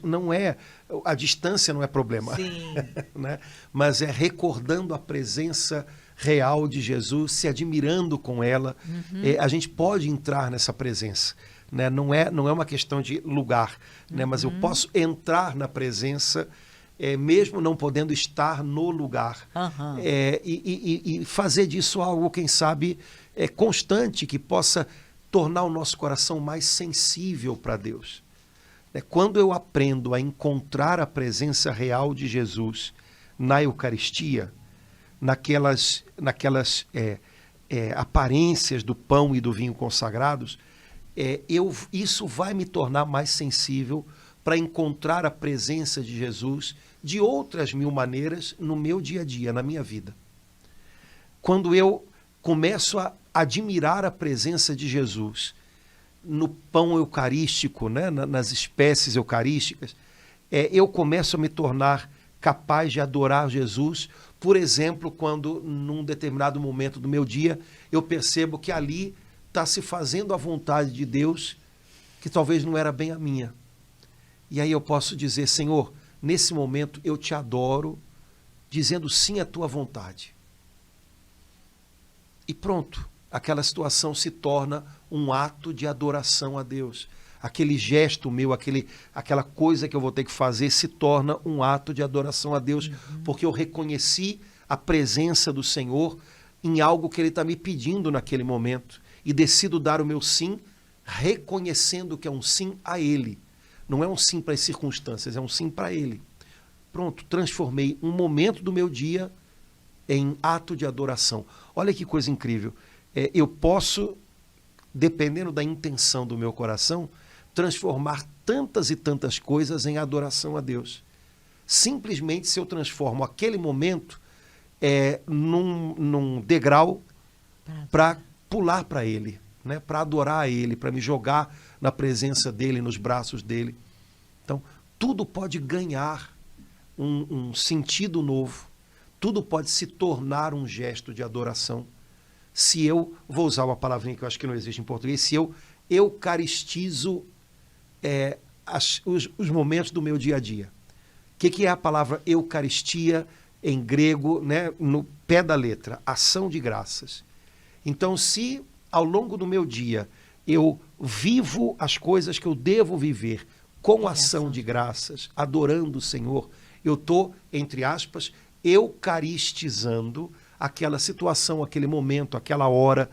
A distância não é problema. Sim. Né? Mas é recordando a presença real de Jesus, se admirando com ela. A gente pode entrar nessa presença. Né? Não é uma questão de lugar, né? Mas eu posso entrar na presença, mesmo não podendo estar no lugar. E fazer disso algo, quem sabe, constante, que possa tornar o nosso coração mais sensível para Deus. Quando eu aprendo a encontrar a presença real de Jesus na Eucaristia, naquelas aparências do pão e do vinho consagrados, isso vai me tornar mais sensível para encontrar a presença de Jesus de outras mil maneiras no meu dia a dia, na minha vida. Quando eu começo a admirar a presença de Jesus no pão eucarístico, né, nas espécies eucarísticas, eu começo a me tornar capaz de adorar Jesus. Por exemplo, quando num determinado momento do meu dia eu percebo que ali está se fazendo a vontade de Deus, que talvez não era bem a minha. E aí eu posso dizer: Senhor, nesse momento eu te adoro, dizendo sim à tua vontade. E pronto, aquela situação se torna um ato de adoração a Deus. Aquele gesto meu, aquela coisa que eu vou ter que fazer se torna um ato de adoração a Deus, porque eu reconheci a presença do Senhor em algo que Ele está me pedindo naquele momento e decido dar o meu sim, reconhecendo que é um sim a Ele. Não é um sim para as circunstâncias, é um sim para Ele. Pronto, transformei um momento do meu dia em ato de adoração. Olha que coisa incrível. Eu posso, dependendo da intenção do meu coração, transformar tantas e tantas coisas em adoração a Deus. Simplesmente se eu transformo aquele momento num degrau para pular para Ele, né? Para adorar a Ele, para me jogar na presença dEle, nos braços dEle. Então, tudo pode ganhar um sentido novo, tudo pode se tornar um gesto de adoração, se eu, vou usar uma palavrinha que eu acho que não existe em português, se eu eucaristizo os momentos do meu dia a dia. O que é a palavra Eucaristia em grego, né? No pé da letra? Ação de graças. Então, se ao longo do meu dia eu vivo as coisas que eu devo viver com ação de graças, adorando o Senhor, eu estou, entre aspas, eucaristizando aquela situação, aquele momento, aquela hora.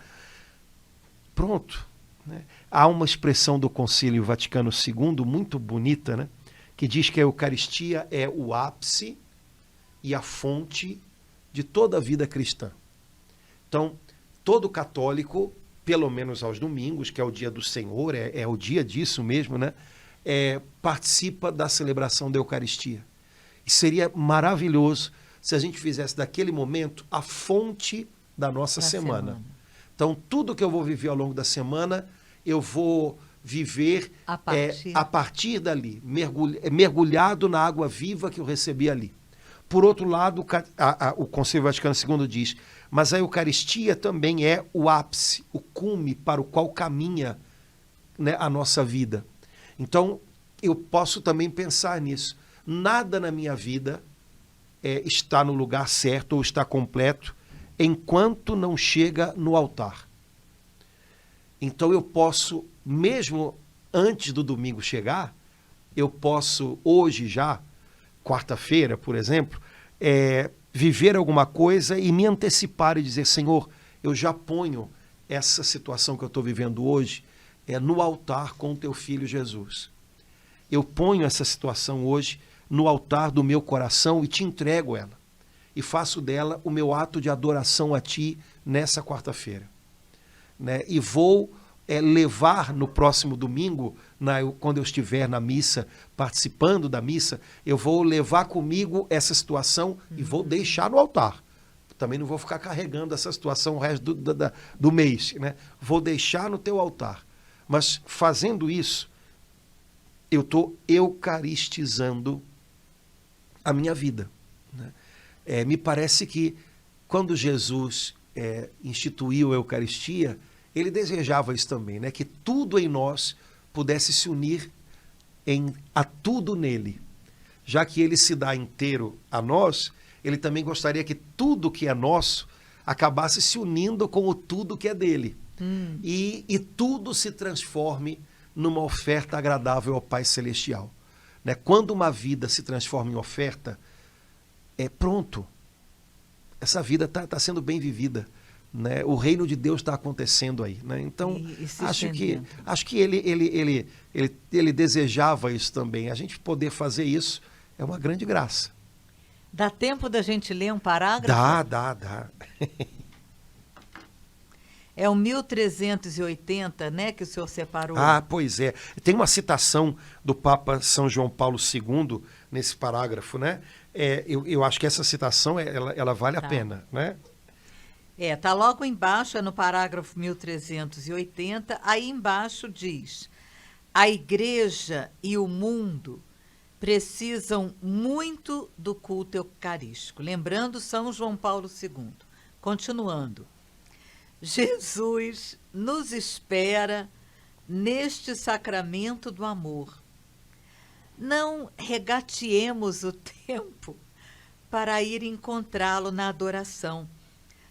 Pronto. Né? Há uma expressão do Concílio Vaticano II muito bonita, né? Que diz que a Eucaristia é o ápice e a fonte de toda a vida cristã. Então, todo católico, pelo menos aos domingos, que é o dia do Senhor, é o dia disso mesmo, né? Participa da celebração da Eucaristia. E seria maravilhoso se a gente fizesse daquele momento a fonte da nossa semana. Então, tudo que eu vou viver ao longo da semana, eu vou viver a partir dali, mergulhado na água viva que eu recebi ali. Por outro lado, o Concílio Vaticano II diz, mas a Eucaristia também é o ápice, o cume para o qual caminha, né, a nossa vida. Então, eu posso também pensar nisso. Nada na minha vida está no lugar certo ou está completo enquanto não chega no altar. Então eu posso, mesmo antes do domingo chegar, eu posso hoje já, quarta-feira, por exemplo, viver alguma coisa e me antecipar e dizer, Senhor, eu já ponho essa situação que eu estou vivendo hoje no altar com o teu filho Jesus. Eu ponho essa situação hoje no altar do meu coração e te entrego ela. e faço dela o meu ato de adoração a Ti nessa quarta-feira. Né? E vou levar no próximo domingo, quando eu estiver na missa, participando da missa, eu vou levar comigo essa situação e vou deixar no altar. Também não vou ficar carregando essa situação o resto do mês. Né? Vou deixar no teu altar. Mas fazendo isso, eu estou eucaristizando a minha vida. Né? Me parece que quando Jesus instituiu a Eucaristia, ele desejava isso também, né? Que tudo em nós pudesse se unir a tudo nele. Já que ele se dá inteiro a nós, ele também gostaria que tudo que é nosso acabasse se unindo com o tudo que é dele. E tudo se transforme numa oferta agradável ao Pai Celestial. Né? Quando uma vida se transforma em oferta, pronto. Essa vida está sendo bem vivida. Né? O reino de Deus está acontecendo aí. Né? Então, acho que ele desejava isso também. A gente poder fazer isso é uma grande graça. Dá tempo da gente ler um parágrafo? Dá. É o 1380, né, que o senhor separou. Pois é. Tem uma citação do Papa São João Paulo II nesse parágrafo, né? Eu acho que essa citação ela vale a pena, né? Tá logo embaixo, no parágrafo 1380, aí embaixo diz: a igreja e o mundo precisam muito do culto eucarístico. Lembrando São João Paulo II. Continuando. Jesus nos espera neste sacramento do amor. Não regateemos o tempo para ir encontrá-lo na adoração,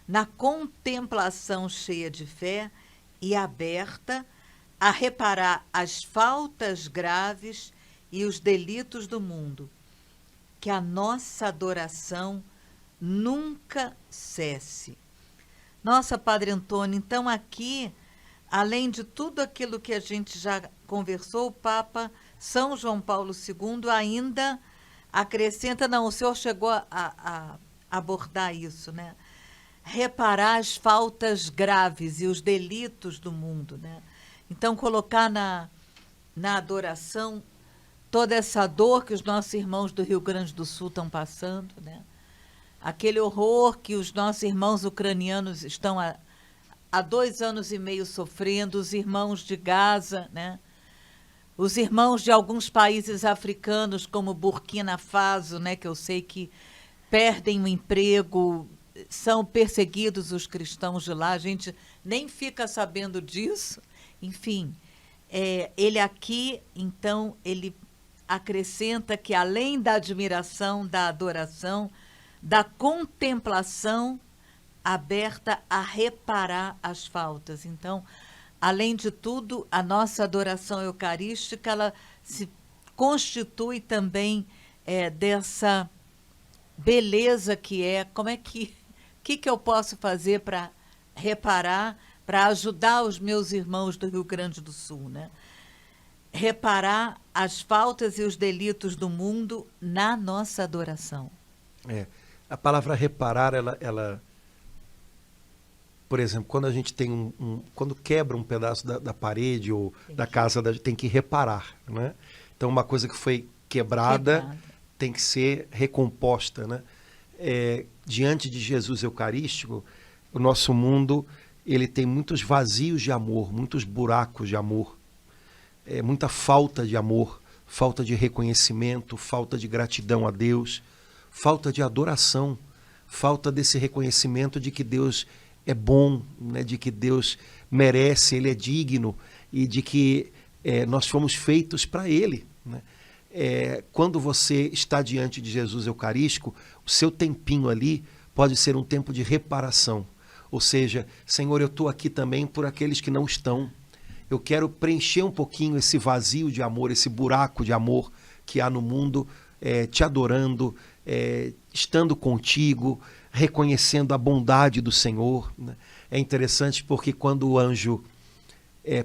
na contemplação cheia de fé e aberta a reparar as faltas graves e os delitos do mundo. Que a nossa adoração nunca cesse. Nossa, Padre Antônio, então aqui, além de tudo aquilo que a gente já conversou, o Papa São João Paulo II ainda acrescenta, o senhor chegou a abordar isso, né? Reparar as faltas graves e os delitos do mundo, né? Então, colocar na adoração toda essa dor que os nossos irmãos do Rio Grande do Sul estão passando, né? Aquele horror que os nossos irmãos ucranianos estão há 2 anos e meio sofrendo, os irmãos de Gaza, né? Os irmãos de alguns países africanos, como Burkina Faso, né? Que eu sei que perdem o emprego, são perseguidos os cristãos de lá, a gente nem fica sabendo disso. Enfim, ele aqui, então, ele acrescenta que, além da admiração, da adoração, da contemplação aberta a reparar as faltas. Então, além de tudo, a nossa adoração eucarística, ela se constitui também dessa beleza que como é que eu posso fazer para reparar, para ajudar os meus irmãos do Rio Grande do Sul, né? Reparar as faltas e os delitos do mundo na nossa adoração. A palavra reparar, ela por exemplo, quando a gente tem quando quebra um pedaço da parede ou da casa, tem que reparar, né? Então, uma coisa que foi quebrada tem que ser recomposta, né? Diante de Jesus Eucarístico, o nosso mundo ele tem muitos vazios de amor, muitos buracos de amor, muita falta de amor, falta de reconhecimento, falta de gratidão a Deus, falta de adoração, falta desse reconhecimento de que Deus é bom, né? De que Deus merece, Ele é digno e de que nós fomos feitos para Ele, né? Quando você está diante de Jesus Eucarístico, o seu tempinho ali pode ser um tempo de reparação. Ou seja, Senhor, eu estou aqui também por aqueles que não estão. Eu quero preencher um pouquinho esse vazio de amor, esse buraco de amor que há no mundo, te adorando, estando contigo, reconhecendo a bondade do Senhor, né? É interessante porque quando o anjo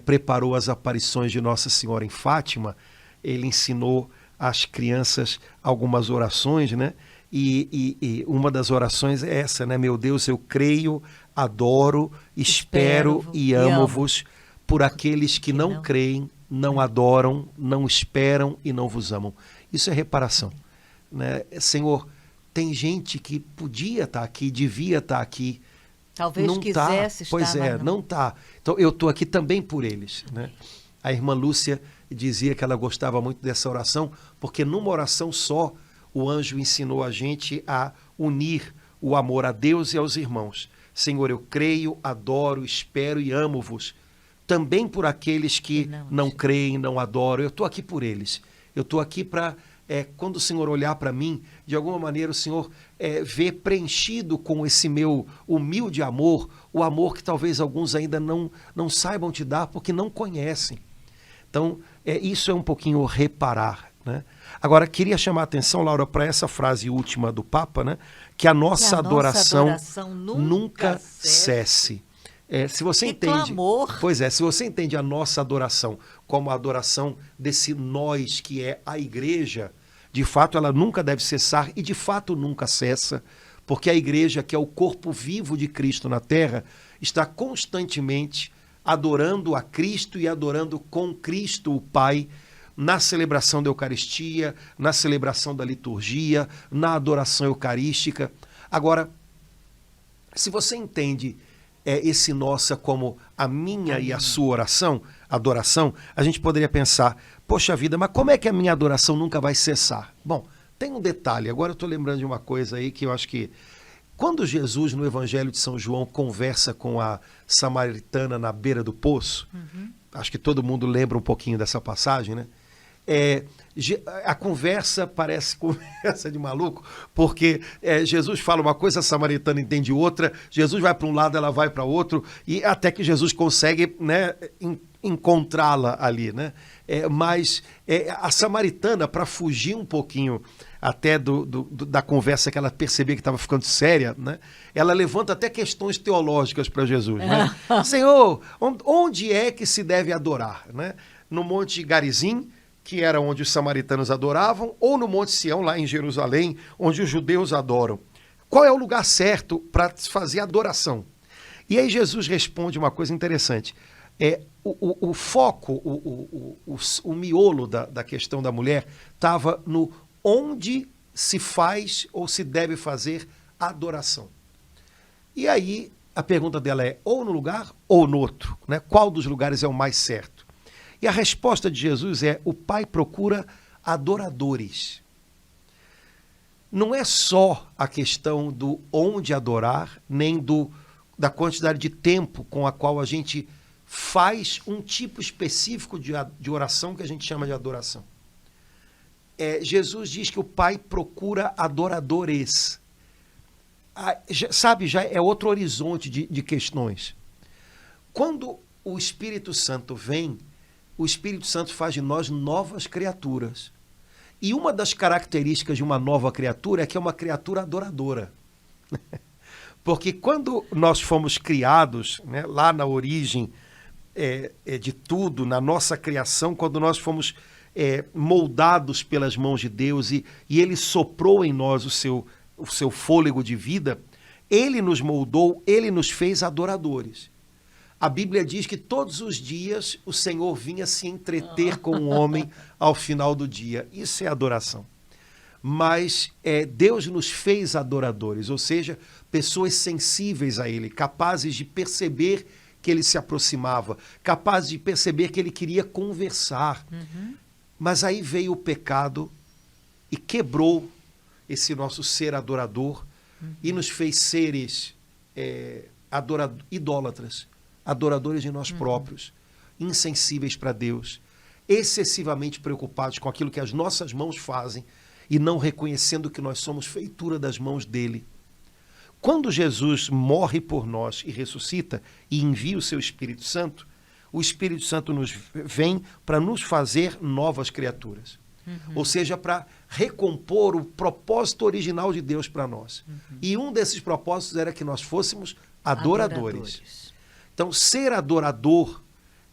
preparou as aparições de Nossa Senhora em Fátima, ele ensinou às crianças algumas orações, né? E uma das orações é essa, né? Meu Deus, eu creio, adoro, espero e amo-vos por aqueles que não creem, não adoram, não esperam e não vos amam. Isso é reparação, né? Senhor, tem gente que podia estar aqui, devia estar aqui. Talvez não quisesse estar. Pois é, não está. Então eu estou aqui também por eles, né? A irmã Lúcia dizia que ela gostava muito dessa oração, porque numa oração só, o anjo ensinou a gente a unir o amor a Deus e aos irmãos. Senhor, eu creio, adoro, espero e amo-vos. Também por aqueles que não creem, não adoram. Eu estou aqui por eles. Eu estou aqui para, quando o Senhor olhar para mim, de alguma maneira o Senhor ver preenchido com esse meu humilde amor, o amor que talvez alguns ainda não saibam te dar porque não conhecem. Então, isso é um pouquinho reparar, né? Agora, queria chamar a atenção, Laura, para essa frase última do Papa, né? Que a nossa adoração nunca cesse. Se você entende, clamor. Pois é, se você entende a nossa adoração como a adoração desse nós que é a igreja, de fato ela nunca deve cessar e de fato nunca cessa, porque a igreja, que é o corpo vivo de Cristo na terra, está constantemente adorando a Cristo e adorando com Cristo o Pai, na celebração da Eucaristia, na celebração da liturgia, na adoração eucarística. Agora, se você entende esse nossa como a minha e a sua adoração, a gente poderia pensar, poxa vida, mas como é que a minha adoração nunca vai cessar? Bom, tem um detalhe, agora eu estou lembrando de uma coisa aí que eu acho que quando Jesus, no Evangelho de São João, conversa com a samaritana na beira do poço, acho que todo mundo lembra um pouquinho dessa passagem, né? A conversa parece conversa de maluco, porque Jesus fala uma coisa, a samaritana entende outra, Jesus vai para um lado, ela vai para outro, e até que Jesus consegue, né, encontrá-la ali, né? Mas a samaritana, para fugir um pouquinho até da conversa que ela percebia que estava ficando séria, né? Ela levanta até questões teológicas para Jesus, né? Senhor, onde é que se deve adorar, né? No Monte Garizim, que era onde os samaritanos adoravam, ou no Monte Sião, lá em Jerusalém, onde os judeus adoram? Qual é o lugar certo para fazer adoração? E aí Jesus responde uma coisa interessante. O foco, o miolo da questão da mulher estava no onde se faz ou se deve fazer adoração. E aí a pergunta dela é ou no lugar ou no outro, né? Qual dos lugares é o mais certo? E a resposta de Jesus é: o Pai procura adoradores. Não é só a questão do onde adorar, nem da quantidade de tempo com a qual a gente faz um tipo específico de oração que a gente chama de adoração. Jesus diz que o Pai procura adoradores. Já é outro horizonte de questões. Quando o Espírito Santo vem, o Espírito Santo faz de nós novas criaturas. E uma das características de uma nova criatura é que é uma criatura adoradora. Porque quando nós fomos criados, né, lá na origem de tudo, na nossa criação, quando nós fomos moldados pelas mãos de Deus e Ele soprou em nós o seu fôlego de vida, Ele nos moldou, Ele nos fez adoradores. A Bíblia diz que todos os dias o Senhor vinha se entreter com o homem ao final do dia. Isso é adoração. Mas Deus nos fez adoradores, ou seja, pessoas sensíveis a Ele, capazes de perceber que Ele se aproximava, capazes de perceber que Ele queria conversar. Mas aí veio o pecado e quebrou esse nosso ser adorador e nos fez seres idólatras, adoradores de nós próprios, insensíveis para Deus, excessivamente preocupados com aquilo que as nossas mãos fazem e não reconhecendo que nós somos feitura das mãos dele. Quando Jesus morre por nós e ressuscita e envia o seu Espírito Santo, o Espírito Santo nos vem para nos fazer novas criaturas. Ou seja, para recompor o propósito original de Deus para nós. E um desses propósitos era que nós fôssemos adoradores. Então, ser adorador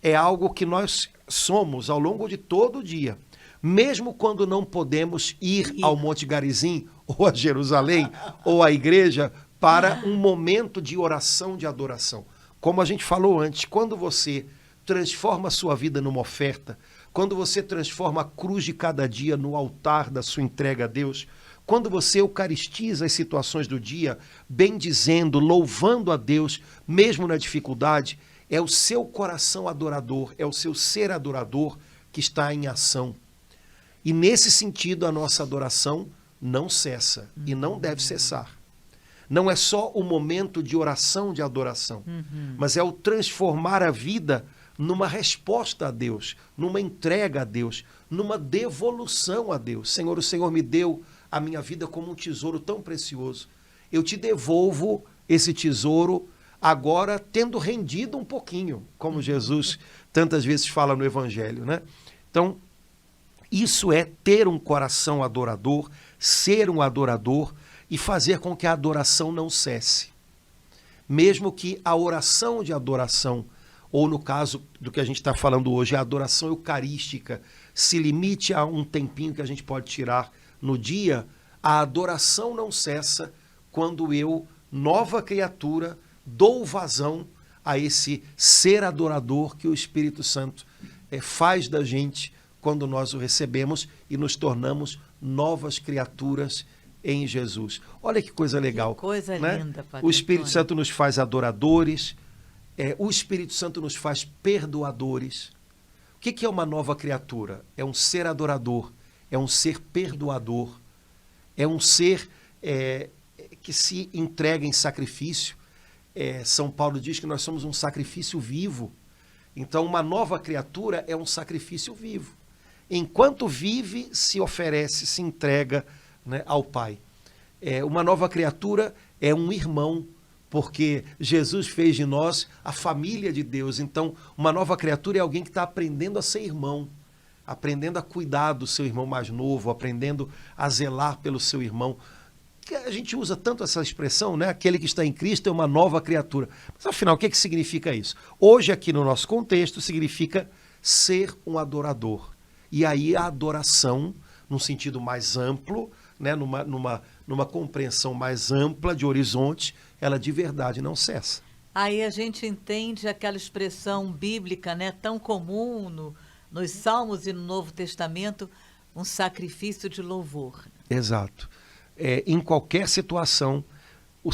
é algo que nós somos ao longo de todo o dia. mesmo quando não podemos ir ao Monte Garizim, ou a Jerusalém, ou à igreja, para um momento de oração, de adoração. Como a gente falou antes, quando você transforma a sua vida numa oferta, quando você transforma a cruz de cada dia no altar da sua entrega a Deus, quando você eucaristiza as situações do dia, bendizendo, louvando a Deus, mesmo na dificuldade, é o seu coração adorador, é o seu ser adorador que está em ação. E nesse sentido, a nossa adoração não cessa e não deve cessar. Não é só o momento de oração, de adoração, mas é o transformar a vida numa resposta a Deus, numa entrega a Deus, numa devolução a Deus. Senhor, o Senhor me deu a minha vida como um tesouro tão precioso. Eu te devolvo esse tesouro agora tendo rendido um pouquinho, como Jesus tantas vezes fala no Evangelho, né? Então, isso é ter um coração adorador, ser um adorador e fazer com que a adoração não cesse. Mesmo que a oração de adoração, ou no caso do que a gente está falando hoje, a adoração eucarística, se limite a um tempinho que a gente pode tirar no dia, a adoração não cessa quando eu, nova criatura, dou vazão a esse ser adorador que o Espírito Santo faz da gente quando nós o recebemos e nos tornamos novas criaturas em Jesus. Olha que coisa legal. Que coisa, né? Linda, Padre O Espírito Antônio. Santo nos faz adoradores, o Espírito Santo nos faz perdoadores. O que é uma nova criatura? É um ser adorador, é um ser perdoador, é um ser que se entrega em sacrifício. São Paulo diz que nós somos um sacrifício vivo. Então, uma nova criatura é um sacrifício vivo. Enquanto vive, se oferece, se entrega, né, ao Pai. Uma nova criatura é um irmão, porque Jesus fez de nós a família de Deus. Então, uma nova criatura é alguém que está aprendendo a ser irmão, aprendendo a cuidar do seu irmão mais novo, aprendendo a zelar pelo seu irmão. Que a gente usa tanto essa expressão, né? Aquele que está em Cristo é uma nova criatura. Mas, afinal, o que significa isso? Hoje, aqui no nosso contexto, significa ser um adorador. E aí a adoração, num sentido mais amplo, né? numa compreensão mais ampla de horizonte, ela de verdade não cessa. Aí a gente entende aquela expressão bíblica, né, tão comum nos Salmos e no Novo Testamento, um sacrifício de louvor. Exato. Em qualquer situação, o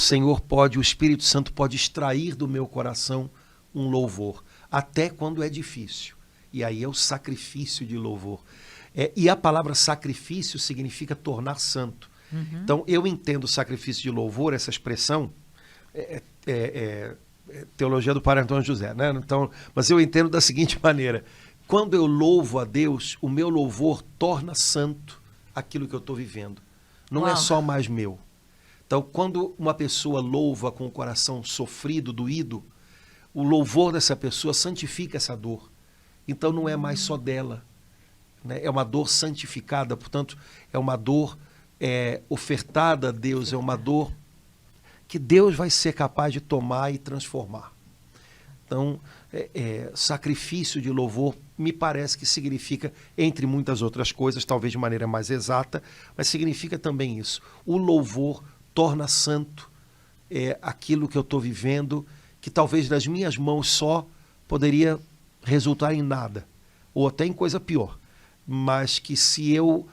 Espírito Santo pode extrair do meu coração um louvor, até quando é difícil. E aí é o sacrifício de louvor. E a palavra sacrifício significa tornar santo. Então, eu entendo o sacrifício de louvor, essa expressão, teologia do Padre Antônio José, né? Então, mas eu entendo da seguinte maneira: quando eu louvo a Deus, o meu louvor torna santo aquilo que eu estou vivendo. Não é só mais meu. Então, quando uma pessoa louva com o coração sofrido, doído, o louvor dessa pessoa santifica essa dor. Então, não é mais só dela, né? É uma dor santificada, portanto, é uma dor ofertada a Deus, é uma dor que Deus vai ser capaz de tomar e transformar. Então, sacrifício de louvor me parece que significa, entre muitas outras coisas, talvez de maneira mais exata, mas significa também isso. O louvor torna santo aquilo que eu estou vivendo, que talvez das minhas mãos só poderia resultar em nada, ou até em coisa pior. Mas que se eu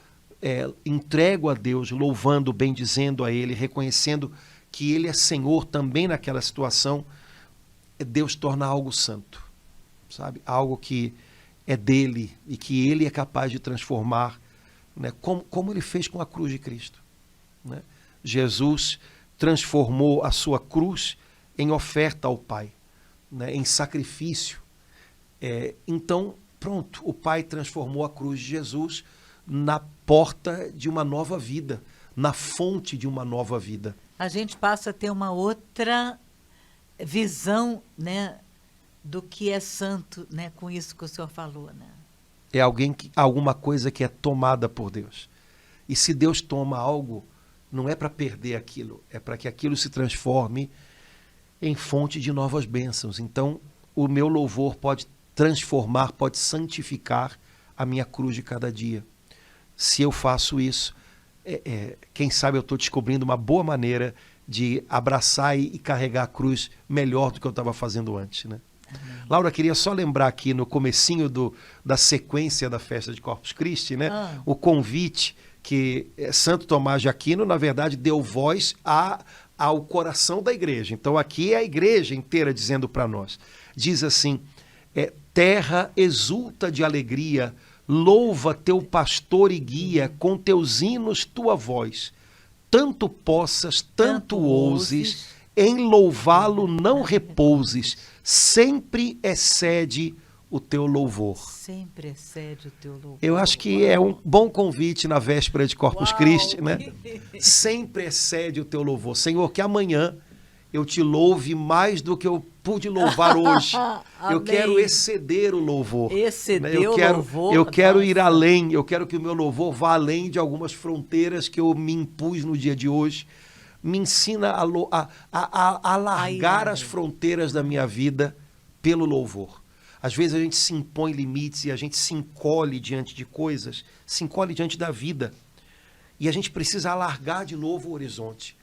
entrego a Deus, louvando, bendizendo a Ele, reconhecendo que Ele é Senhor também naquela situação, Deus torna algo santo, sabe? Algo que é dele e que Ele é capaz de transformar, né? Como Ele fez com a cruz de Cristo, né? Jesus transformou a sua cruz em oferta ao Pai, né? Em sacrifício. Então, pronto, o Pai transformou a cruz de Jesus na porta de uma nova vida, na fonte de uma nova vida. A gente passa a ter uma outra visão, né, do que é santo, né, com isso que o senhor falou, né? É alguma coisa que é tomada por Deus. E se Deus toma algo, não é para perder aquilo, é para que aquilo se transforme em fonte de novas bênçãos. Então, o meu louvor pode transformar, pode santificar a minha cruz de cada dia. se eu faço isso, quem sabe eu estou descobrindo uma boa maneira de abraçar e carregar a cruz melhor do que eu estava fazendo antes, né? Laura, queria só lembrar aqui no comecinho da sequência da festa de Corpus Christi, né? O convite que Santo Tomás de Aquino, na verdade, deu voz ao coração da igreja. Então aqui é a igreja inteira dizendo para nós. Diz assim, terra exulta de alegria, louva teu pastor e guia, com teus hinos tua voz. Tanto possas, tanto ouses, em louvá-lo não repouses, sempre excede o teu louvor. Sempre excede o teu louvor. Eu acho que é um bom convite na véspera de Corpus Christi, né? Sempre excede o teu louvor. Senhor, que amanhã eu te louve mais do que eu pude louvar hoje. Eu quero exceder o louvor. Exceder né? o louvor. Eu quero ir além. Eu quero que o meu louvor vá além de algumas fronteiras que eu me impus no dia de hoje. Me ensina a alargar as fronteiras da minha vida pelo louvor. Às vezes a gente se impõe limites e a gente se encolhe diante de coisas, se encolhe diante da vida. E a gente precisa alargar de novo o horizonte.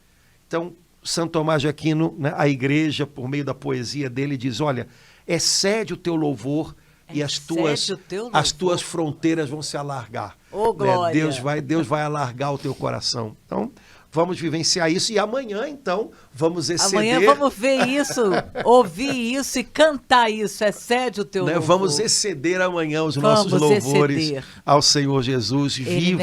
Então, Santo Tomás de Aquino, né, a igreja, por meio da poesia dele, diz, olha, excede o teu louvor e as tuas fronteiras vão se alargar. Oh, glória. Deus vai alargar o teu coração. Então, vamos vivenciar isso e amanhã, então, vamos exceder. Amanhã vamos ver isso, ouvir isso e cantar isso. Excede o teu louvor. Vamos exceder amanhã os nossos louvores ao Senhor Jesus, vivo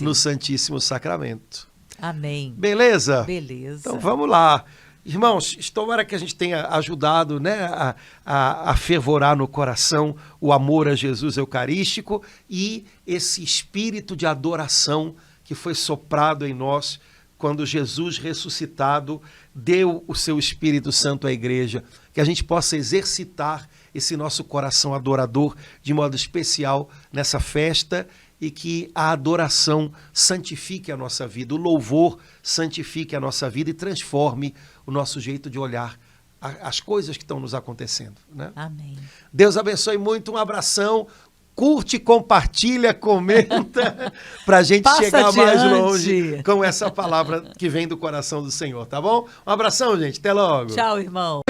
no Santíssimo Sacramento. Amém. Beleza? Beleza. Então vamos lá. Irmãos, tomara que a gente tenha ajudado, né, a fervorar no coração o amor a Jesus Eucarístico e esse espírito de adoração que foi soprado em nós quando Jesus ressuscitado deu o seu Espírito Santo à igreja, que a gente possa exercitar esse nosso coração adorador de modo especial nessa festa e que a adoração santifique a nossa vida, o louvor santifique a nossa vida e transforme o nosso jeito de olhar as coisas que estão nos acontecendo, né? Amém. Deus abençoe muito, um abração. Curte, compartilha, comenta, para a gente chegar mais longe com essa palavra que vem do coração do Senhor, tá bom? Um abração, gente. Até logo. Tchau, irmão.